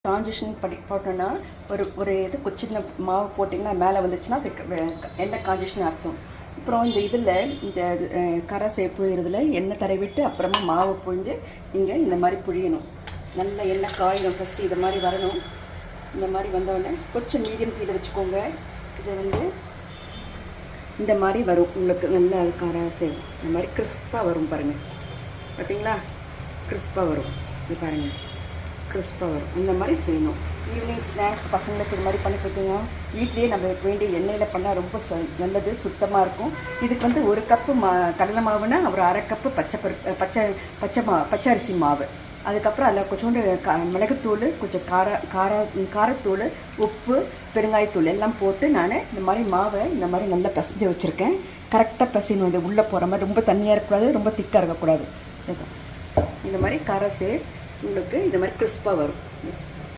Transition போட்டோன்னா ஒரு இது சின்ன மாவு போட்டிங்கன்னா மேலே வந்துச்சுன்னா எண்ணெய் காஞ்சிஷன் அர்த்தம். அப்புறம் இந்த இதில் இந்த கரை புழியறதுல எண்ணெய் தடவிட்டு அப்புறமா மாவு புழிஞ்சு நீங்கள் இந்த மாதிரி புழியணும். நல்ல எண்ணெய் காயணும். ஃபஸ்ட்டு இது மாதிரி வரணும். இந்த மாதிரி வந்தோடனே கொஞ்சம் மீடியம் தீயில் வச்சுக்கோங்க. இதை இந்த மாதிரி வரும். உங்களுக்கு நல்ல கரை சேவ் இந்த மாதிரி கிறிஸ்பாக வரும். பாருங்கள், பார்த்தீங்களா? கிறிஸ்பாக வரும். இது பாருங்கள், கிறிஸ்பாக வரும். இந்த மாதிரி செய்யணும். ஈவினிங் ஸ்நாக்ஸ் பசங்களுக்கு இது மாதிரி பண்ணி கொடுத்தீங்க. வீட்லேயே நம்ம வேண்டிய எண்ணெயில் பண்ணால் ரொம்ப நல்லது, சுத்தமாக இருக்கும். இதுக்கு ஒரு கப்பு கடலை மாவுனா ஒரு அரை கப்பு பச்சை அரிசி மாவு. அதுக்கப்புறம் அதில் கொஞ்சோண்டு மிளகுத்தூள், கொஞ்சம் காரத்தூள், உப்பு, பெருங்காயத்தூள் எல்லாம் போட்டு நான் இந்த மாதிரி மாவை இந்த மாதிரி நல்லா பிசைஞ்சு வச்சுருக்கேன். கரெக்டாக பிசையணும். இது உள்ளே போகிற மாதிரி ரொம்ப தண்ணியாக இருக்கக்கூடாது, ரொம்ப திக்காக இருக்கக்கூடாது. இந்த மாதிரி கரை உங்களுக்கு இந்த மாதிரி கிறிஸ்பாக வரும்.